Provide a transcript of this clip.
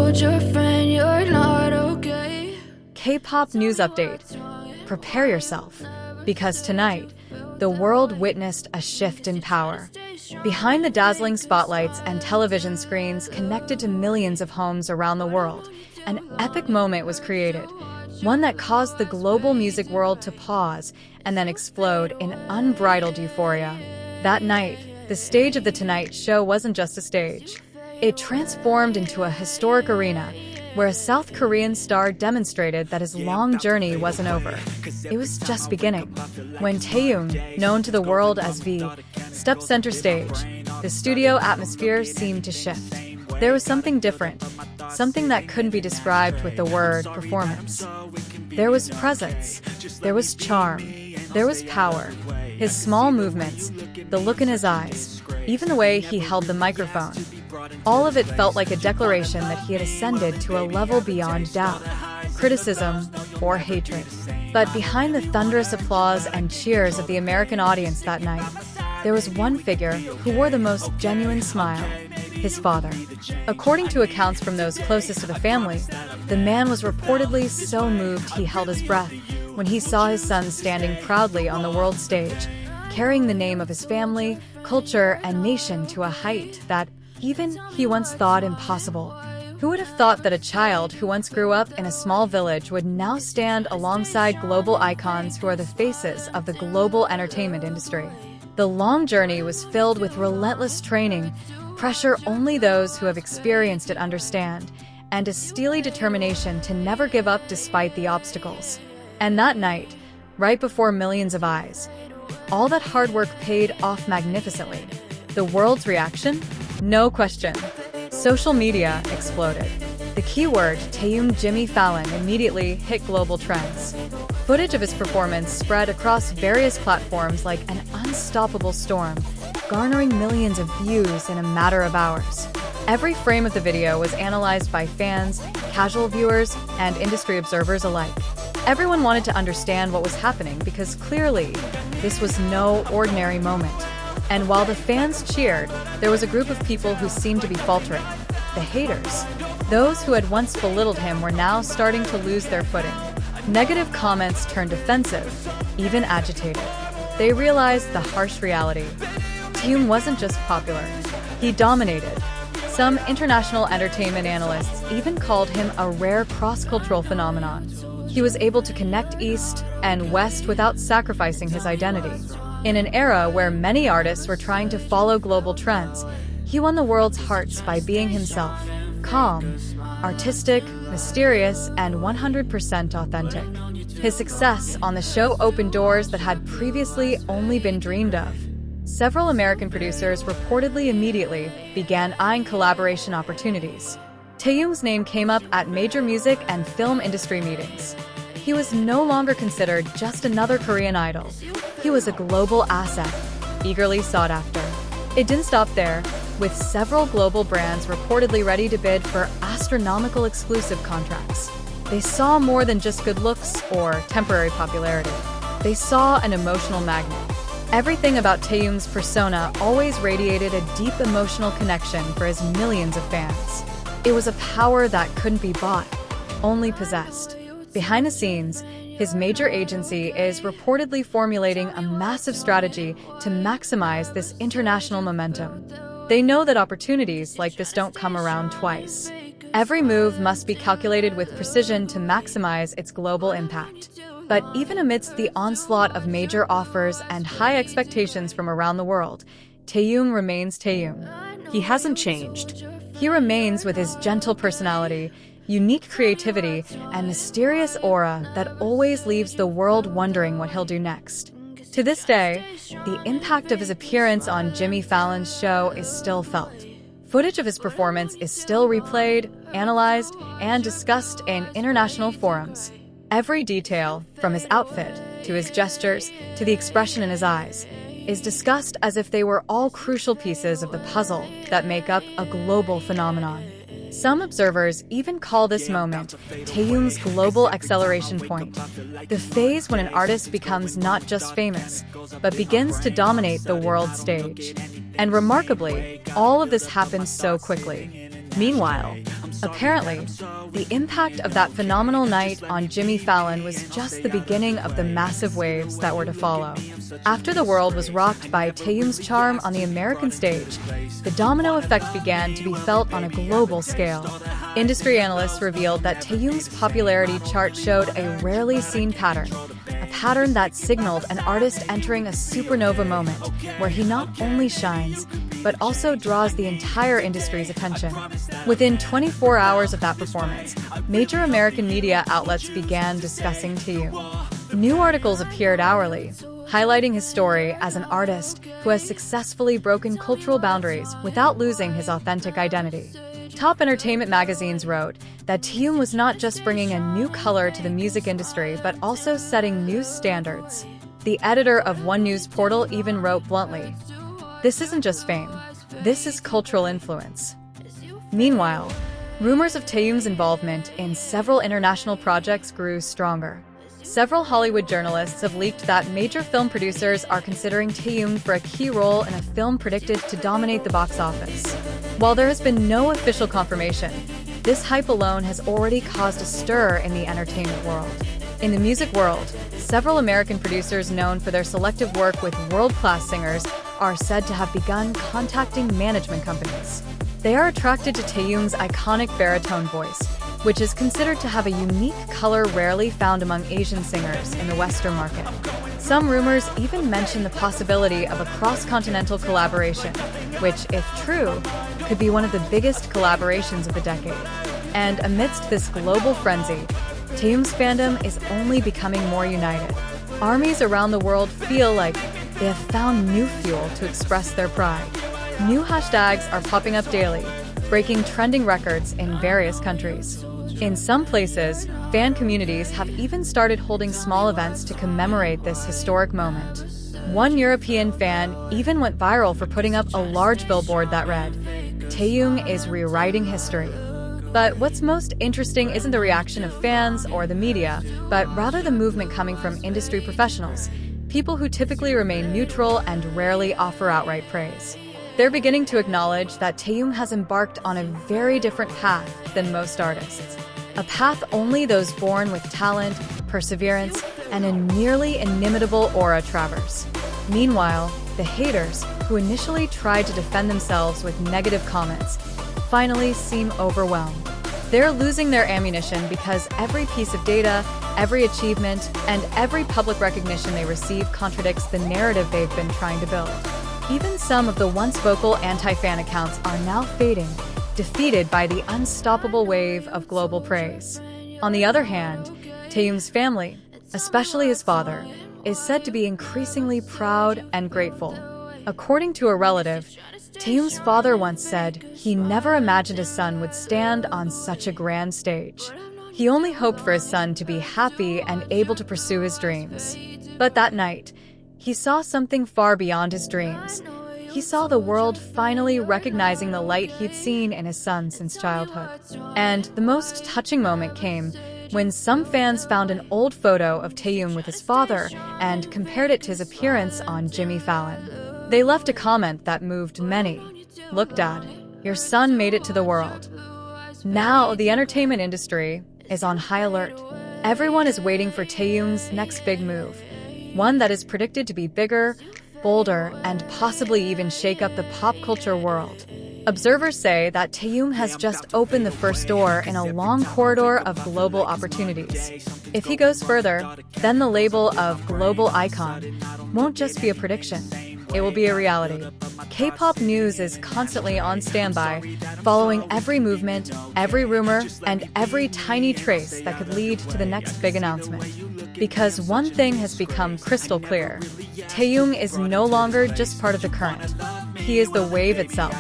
told your friend you're not okay. K-pop news update. Prepare yourself, because tonight, the world witnessed a shift in power. Behind the dazzling spotlights and television screens connected to millions of homes around the world, an epic moment was created, one that caused the global music world to pause and then explode in unbridled euphoria. That night, the stage of The Tonight Show wasn't just a stage. It transformed into a historic arena where a South Korean star demonstrated that his long journey wasn't over. It was just beginning. When Taehyung, known to the world as V, stepped center stage, the studio atmosphere seemed to shift. There was something different, something that couldn't be described with the word performance. There was presence, there was charm, there was power. His small movements, the look in his eyes, even the way he held the microphone. All of it felt like a declaration that he had ascended to a level beyond doubt, criticism, or hatred. But behind the thunderous applause and cheers of the American audience that night, there was one figure who wore the most genuine smile: his father. According to accounts from those closest to the family, the man was reportedly so moved he held his breath when he saw his son standing proudly on the world stage, carrying the name of his family, culture, and nation to a height that even he once thought impossible. Who would have thought that a child who once grew up in a small village would now stand alongside global icons who are the faces of the global entertainment industry? The long journey was filled with relentless training, pressure only those who have experienced it understand, and a steely determination to never give up despite the obstacles. And that night, right before millions of eyes, all that hard work paid off magnificently. The world's reaction? No question. Social media exploded. The keyword Taehyung Jimmy Fallon immediately hit global trends. Footage of his performance spread across various platforms like an unstoppable storm, garnering millions of views in a matter of hours. Every frame of the video was analyzed by fans, casual viewers, and industry observers alike. Everyone wanted to understand what was happening because clearly, this was no ordinary moment. And while the fans cheered, there was a group of people who seemed to be faltering. The haters. Those who had once belittled him were now starting to lose their footing. Negative comments turned offensive, even agitated. They realized the harsh reality. Taehyung wasn't just popular. He dominated. Some international entertainment analysts even called him a rare cross-cultural phenomenon. He was able to connect East and West without sacrificing his identity. In an era where many artists were trying to follow global trends, he won the world's hearts by being himself, calm, artistic, mysterious, and 100% authentic. His success on the show opened doors that had previously only been dreamed of. Several American producers reportedly immediately began eyeing collaboration opportunities. Taehyung's name came up at major music and film industry meetings. He was no longer considered just another Korean idol. He was a global asset, eagerly sought after. It didn't stop there, with several global brands reportedly ready to bid for astronomical exclusive contracts. They saw more than just good looks or temporary popularity. They saw an emotional magnet. Everything about Taehyung's persona always radiated a deep emotional connection for his millions of fans. It was a power that couldn't be bought, only possessed. Behind the scenes, his major agency is reportedly formulating a massive strategy to maximize this international momentum. They know that opportunities like this don't come around twice. Every move must be calculated with precision to maximize its global impact. But even amidst the onslaught of major offers and high expectations from around the world, Taehyung remains Taehyung. He hasn't changed. He remains with his gentle personality, unique creativity, and mysterious aura that always leaves the world wondering what he'll do next. To this day, the impact of his appearance on Jimmy Fallon's show is still felt. Footage of his performance is still replayed, analyzed, and discussed in international forums. Every detail, from his outfit, to his gestures, to the expression in his eyes, is discussed as if they were all crucial pieces of the puzzle that make up a global phenomenon. Some observers even call this moment Taehyung's global acceleration point, the phase when an artist becomes not just famous, but begins to dominate the world stage. And remarkably, all of this happens so quickly. Meanwhile, apparently, the impact of that phenomenal night on Jimmy Fallon was just the beginning of the massive waves that were to follow. After the world was rocked by Taehyung's charm on the American stage, the domino effect began to be felt on a global scale. Industry analysts revealed that Taehyung's popularity chart showed a rarely seen pattern, a pattern that signaled an artist entering a supernova moment where he not only shines, but also draws the entire industry's attention. Within 24 hours of that performance, major American media outlets began discussing Taehyung. New articles appeared hourly, highlighting his story as an artist who has successfully broken cultural boundaries without losing his authentic identity. Top entertainment magazines wrote that Taehyung was not just bringing a new color to the music industry, but also setting new standards. The editor of one news portal even wrote bluntly, "This isn't just fame, this is cultural influence." Meanwhile, rumors of Taehyung's involvement in several international projects grew stronger. Several Hollywood journalists have leaked that major film producers are considering Taehyung for a key role in a film predicted to dominate the box office. While there has been no official confirmation, this hype alone has already caused a stir in the entertainment world. In the music world, several American producers known for their selective work with world-class singers are said to have begun contacting management companies. They are attracted to Taehyung's iconic baritone voice, which is considered to have a unique color rarely found among Asian singers in the Western market. Some rumors even mention the possibility of a cross-continental collaboration, which, if true, could be one of the biggest collaborations of the decade. And amidst this global frenzy, Taehyung's fandom is only becoming more united. Armies around the world feel like they have found new fuel to express their pride. New hashtags are popping up daily, breaking trending records in various countries. In some places, fan communities have even started holding small events to commemorate this historic moment. One European fan even went viral for putting up a large billboard that read, "Taehyung is rewriting history." But what's most interesting isn't the reaction of fans or the media, but rather the movement coming from industry professionals, people who typically remain neutral and rarely offer outright praise. They're beginning to acknowledge that Taehyung has embarked on a very different path than most artists. A path only those born with talent, perseverance, and a nearly inimitable aura traverse. Meanwhile, the haters, who initially tried to defend themselves with negative comments, finally seem overwhelmed. They're losing their ammunition because every piece of data, every achievement, and every public recognition they receive contradicts the narrative they've been trying to build. Even some of the once vocal anti-fan accounts are now fading, defeated by the unstoppable wave of global praise. On the other hand, Taehyung's family, especially his father, is said to be increasingly proud and grateful. According to a relative, Taehyung's father once said he never imagined his son would stand on such a grand stage. He only hoped for his son to be happy and able to pursue his dreams. But that night, he saw something far beyond his dreams. He saw the world finally recognizing the light he'd seen in his son since childhood. And the most touching moment came when some fans found an old photo of Taehyung with his father and compared it to his appearance on Jimmy Fallon. They left a comment that moved many. "Look, Dad, your son made it to the world." Now, the entertainment industry is on high alert. Everyone is waiting for Taehyung's next big move, one that is predicted to be bigger, bolder, and possibly even shake up the pop culture world. Observers say that Taehyung has just opened the first door in a long corridor of global opportunities. If he goes further, then the label of global icon won't just be a prediction. It will be a reality. K-pop news is constantly on standby, following every movement, every rumor, and every tiny trace that could lead to the next big announcement. Because one thing has become crystal clear: Taehyung is no longer just part of the current. He is the wave itself.